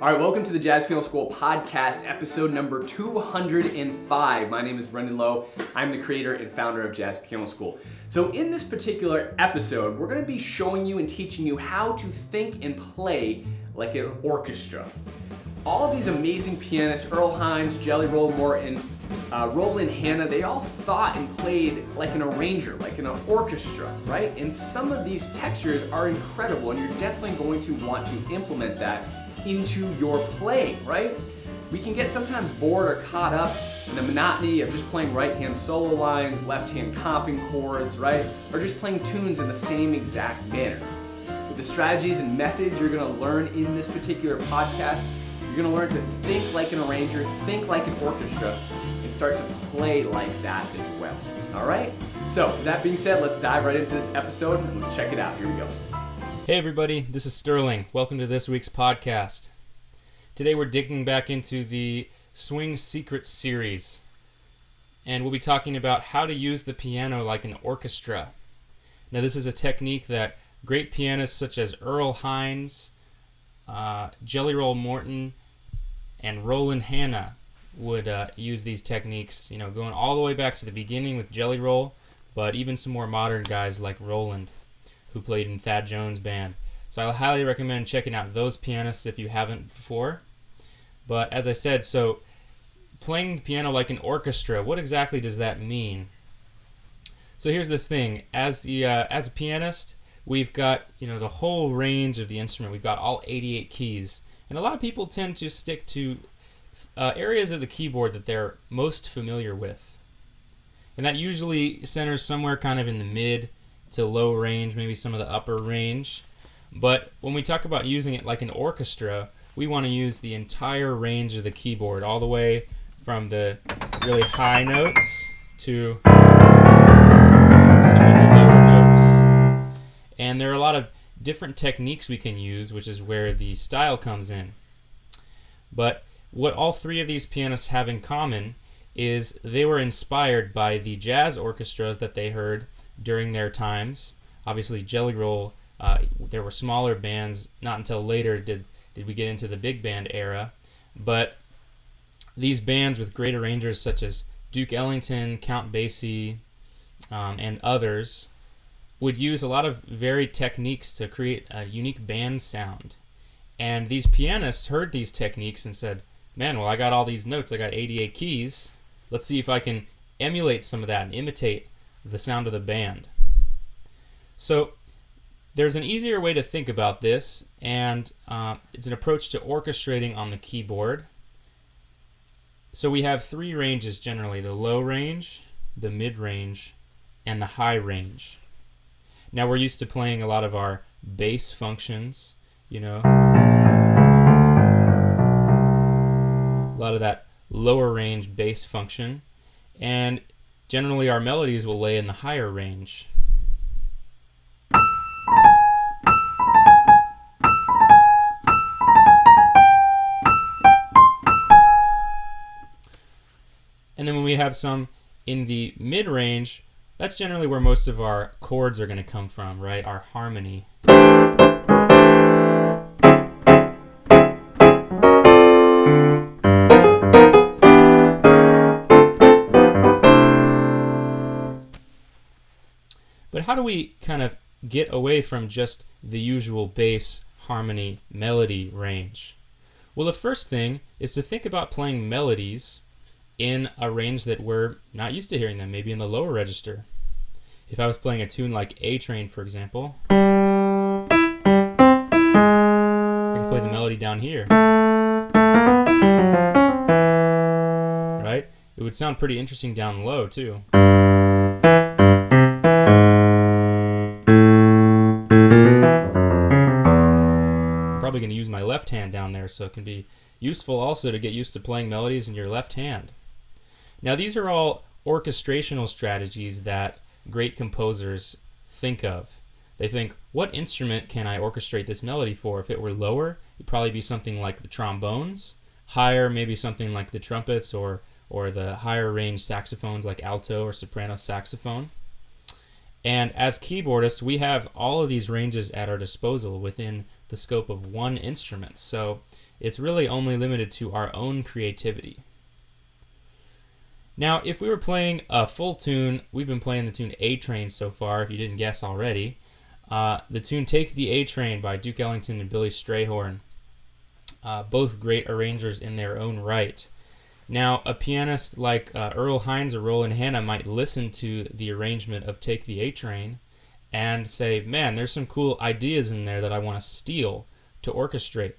All right, welcome to the Jazz Piano School podcast, episode number 205. My name is Brendan Lowe. I'm the creator and founder of Jazz Piano School. So in this particular episode, we're going to be showing you and teaching you how to think and play like an orchestra. All of these amazing pianists, Earl Hines, Jelly Roll Morton, Roland Hanna, they all thought and played like an arranger, like an orchestra, right? And some of these textures are incredible, and you're definitely going to want to implement that into your playing, right? We can get sometimes bored or caught up in the monotony of just playing right-hand solo lines, left-hand comping chords, right? Or just playing tunes in the same exact manner. With the strategies and methods you're going to learn in this particular podcast, you're going to learn to think like an arranger, think like an orchestra, and start to play like that as well. All right? So, with that being said, let's dive right into this episode and let's check it out. Here we go. Hey everybody, this is Sterling. Welcome to this week's podcast. Today we're digging back into the Swing Secrets series, and we'll be talking about how to use the piano like an orchestra. Now this is a technique that great pianists such as Earl Hines, Jelly Roll Morton, and Roland Hanna would use these techniques, going all the way back to the beginning with Jelly Roll, but even some more modern guys like Roland, who played in Thad Jones' band. So I highly recommend checking out those pianists if you haven't before. But as I said, so playing the piano like an orchestra, what exactly does that mean? So here's this thing. As a pianist, we've got the whole range of the instrument. We've got all 88 keys. And a lot of people tend to stick to areas of the keyboard that they're most familiar with. And that usually centers somewhere kind of in the mid to low range, maybe some of the upper range. But when we talk about using it like an orchestra, we want to use the entire range of the keyboard, all the way from the really high notes to some of the lower notes. And there are a lot of different techniques we can use, which is where the style comes in. But what all three of these pianists have in common is they were inspired by the jazz orchestras that they heard during their times. Obviously, Jelly Roll, there were smaller bands. Not until later did we get into the big band era. But these bands with great arrangers such as Duke Ellington, Count Basie, and others would use a lot of varied techniques to create a unique band sound. And these pianists heard these techniques and said, man, well, I got all these notes. I got 88 keys. Let's see if I can emulate some of that and imitate the sound of the band. So there's an easier way to think about this, and it's an approach to orchestrating on the keyboard. So we have three ranges generally: the low range, the mid range, and the high range. Now we're used to playing a lot of our bass functions, a lot of that lower range bass function, and generally our melodies will lay in the higher range. And then when we have some in the mid-range, that's generally where most of our chords are going to come from, right? Our harmony. But how do we kind of get away from just the usual bass, harmony, melody range? Well, the first thing is to think about playing melodies in a range that we're not used to hearing them, maybe in the lower register. If I was playing a tune like A Train, for example, I can play the melody down here. Right? It would sound pretty interesting down low, too. Probably going to use my left hand down there, so it can be useful also to get used to playing melodies in your left hand. Now these are all orchestrational strategies that great composers think of. They think, what instrument can I orchestrate this melody for? If it were lower, it'd probably be something like the trombones. Higher, maybe something like the trumpets or the higher range saxophones like alto or soprano saxophone. And as keyboardists, we have all of these ranges at our disposal within the scope of one instrument. So it's really only limited to our own creativity. Now, if we were playing a full tune, we've been playing the tune A Train so far, if you didn't guess already. The tune Take the A Train by Duke Ellington and Billy Strayhorn. Both great arrangers in their own right. Now, a pianist like Earl Hines or Roland Hanna might listen to the arrangement of Take the A Train and say, man, there's some cool ideas in there that I want to steal to orchestrate.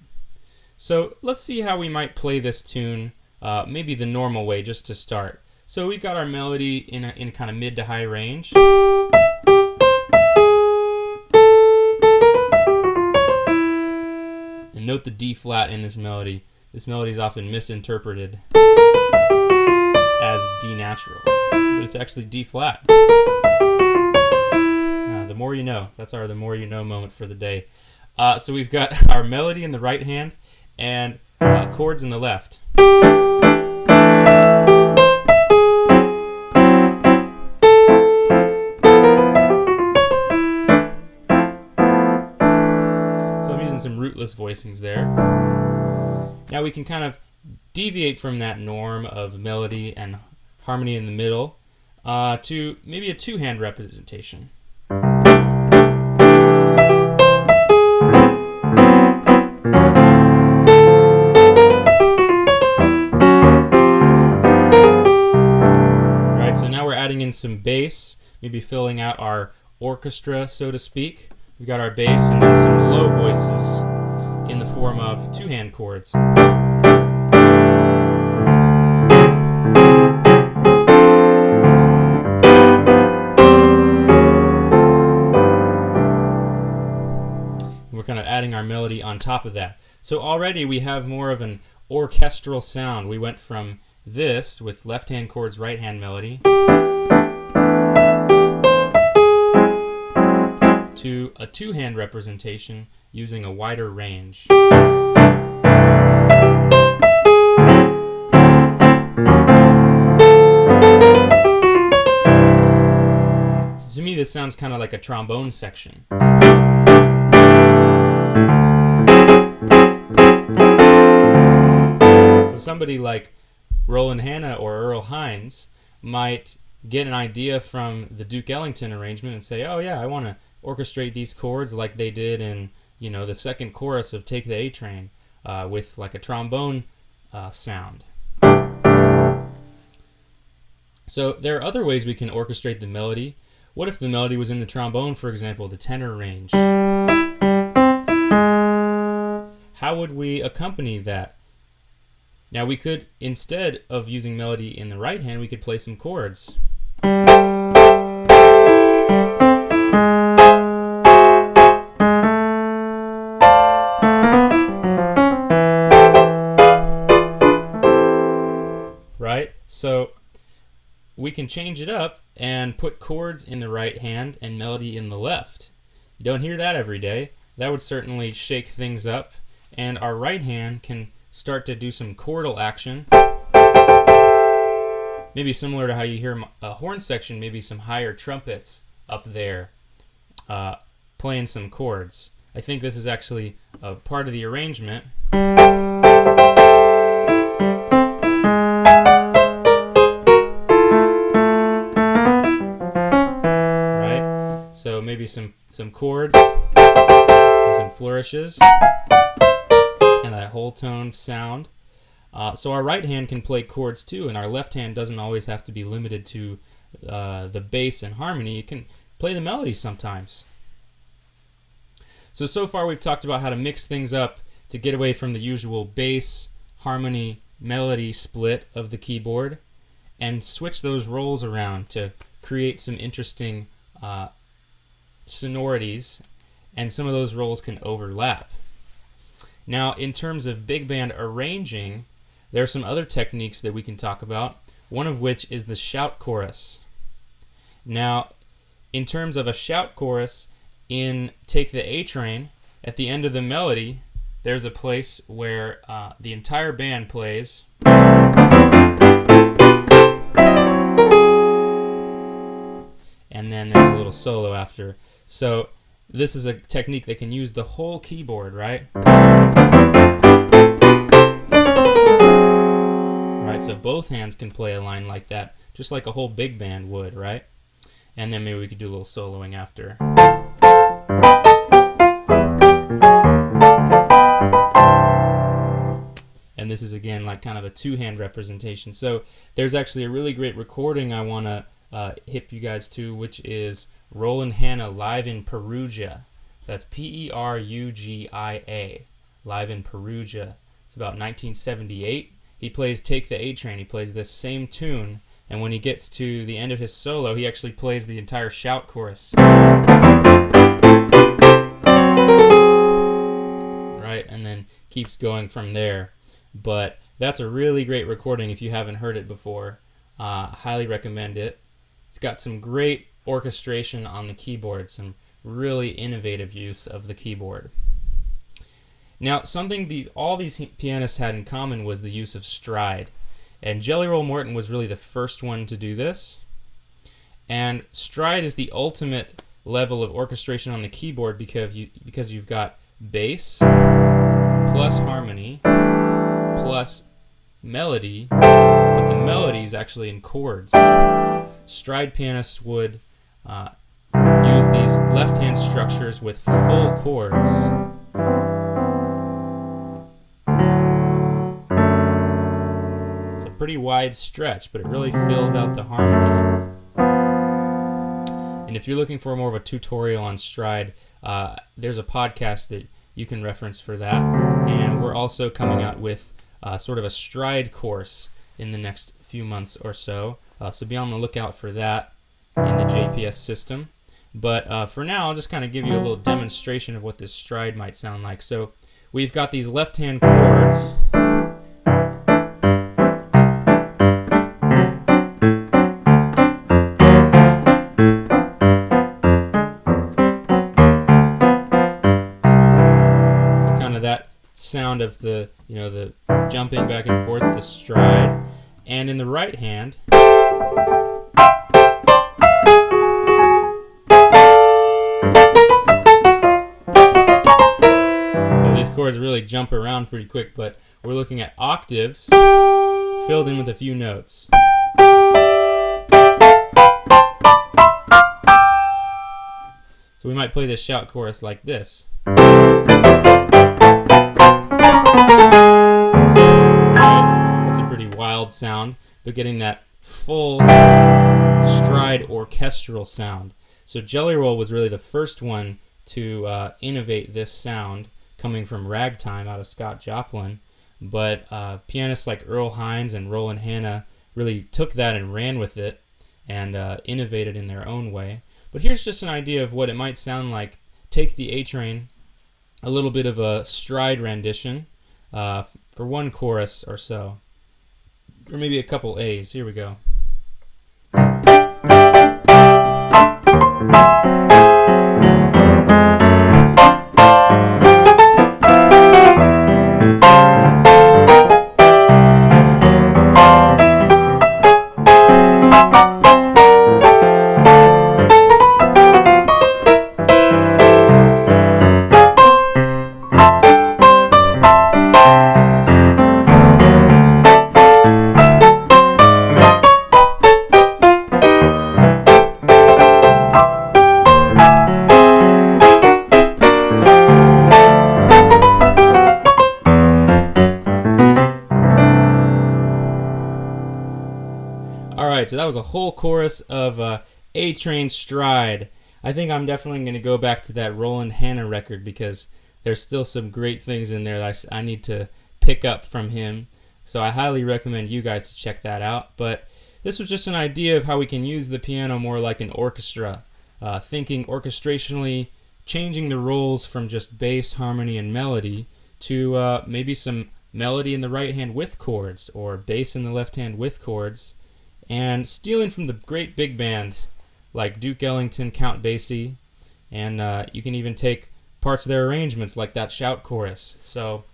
So let's see how we might play this tune, maybe the normal way just to start. So we've got our melody in a kind of mid to high range. And note the D flat in this melody. This melody is often misinterpreted as D natural, but it's actually D flat. The more you know. That's our the more you know moment for the day. So we've got our melody in the right hand and chords in the left. So I'm using some rootless voicings there. Now we can kind of deviate from that norm of melody and harmony in the middle to maybe a two-hand representation. Right, so now we're adding in some bass, maybe filling out our orchestra, so to speak. We've got our bass and then some low voices in the form of two-hand chords. We're kind of adding our melody on top of that. So already we have more of an orchestral sound. We went from this with left-hand chords, right-hand melody to a two-hand representation using a wider range. So to me this sounds kind of like a trombone section. So somebody like Roland Hanna or Earl Hines might get an idea from the Duke Ellington arrangement and say, oh yeah, I want to orchestrate these chords like they did in, the second chorus of Take the A Train with like a trombone sound. So there are other ways we can orchestrate the melody. What if the melody was in the trombone, for example, the tenor range? How would we accompany that? Now we could, instead of using melody in the right hand, we could play some chords. Right? So we can change it up and put chords in the right hand and melody in the left. You don't hear that every day. That would certainly shake things up. And our right hand can start to do some chordal action. Maybe similar to how you hear a horn section, maybe some higher trumpets up there playing some chords. I think this is actually a part of the arrangement. Right? So maybe some chords and some flourishes. And that whole tone sound. So our right hand can play chords too, and our left hand doesn't always have to be limited to the bass and harmony. You can play the melody sometimes. So far we've talked about how to mix things up to get away from the usual bass, harmony, melody split of the keyboard and switch those roles around to create some interesting sonorities, and some of those roles can overlap. Now, in terms of big band arranging, there are some other techniques that we can talk about, one of which is the shout chorus. Now, in terms of a shout chorus in Take the A Train, at the end of the melody, there's a place where the entire band plays. and then there's a little solo after. So this is a technique that can use the whole keyboard, right? Right, so both hands can play a line like that, just like a whole big band would, right? And then maybe we could do a little soloing after. And this is again like kind of a two-hand representation. So there's actually a really great recording I want to hip you guys to, which is Roland Hanna live in Perugia. That's Perugia, live in Perugia. It's about 1978. He plays Take the A Train. He plays this same tune, and when he gets to the end of his solo, he actually plays the entire shout chorus. Right, and then keeps going from there. But that's a really great recording if you haven't heard it before. Highly recommend it. It's got some great orchestration on the keyboard, some really innovative use of the keyboard. Now, something all these pianists had in common was the use of stride. And Jelly Roll Morton was really the first one to do this. And stride is the ultimate level of orchestration on the keyboard because you've got bass plus harmony plus melody, but the melody is actually in chords. Stride pianists would use these left-hand structures with full chords. It's a pretty wide stretch, but it really fills out the harmony. And if you're looking for more of a tutorial on stride, there's a podcast that you can reference for that. And we're also coming out with sort of a stride course in the next few months or so. So be on the lookout for that in the JPS system. But for now, I'll just kind of give you a little demonstration of what this stride might sound like. So we've got these left-hand chords. So kind of that sound of the jumping back and forth, the stride. And in the right hand, so these chords really jump around pretty quick, but we're looking at octaves filled in with a few notes. So we might play this shout chorus like this. Wild sound, but getting that full stride orchestral sound. So Jelly Roll was really the first one to innovate this sound, coming from ragtime out of Scott Joplin. But pianists like Earl Hines and Roland Hanna really took that and ran with it and innovated in their own way. But here's just an idea of what it might sound like. Take the A Train, a little bit of a stride rendition for one chorus or so. Or maybe a couple A's. Here we go. So that was a whole chorus of A-Train Stride. I think I'm definitely going to go back to that Roland Hanna record because there's still some great things in there that I need to pick up from him. So I highly recommend you guys to check that out. But this was just an idea of how we can use the piano more like an orchestra, thinking orchestrationally, changing the roles from just bass, harmony, and melody to maybe some melody in the right hand with chords or bass in the left hand with chords. And stealing from the great big bands like Duke Ellington, Count Basie, and you can even take parts of their arrangements like that shout chorus. So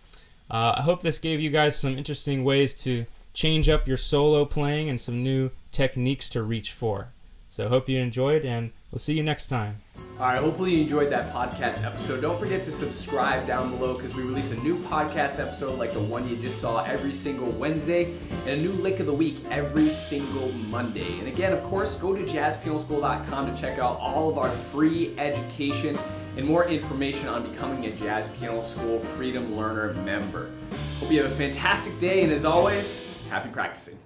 I hope this gave you guys some interesting ways to change up your solo playing and some new techniques to reach for. So hope you enjoyed, and we'll see you next time. All right, hopefully you enjoyed that podcast episode. Don't forget to subscribe down below because we release a new podcast episode like the one you just saw every single Wednesday and a new lick of the week every single Monday. And again, of course, go to jazzpianoschool.com to check out all of our free education and more information on becoming a Jazz Piano School Freedom Learner member. Hope you have a fantastic day, and as always, happy practicing.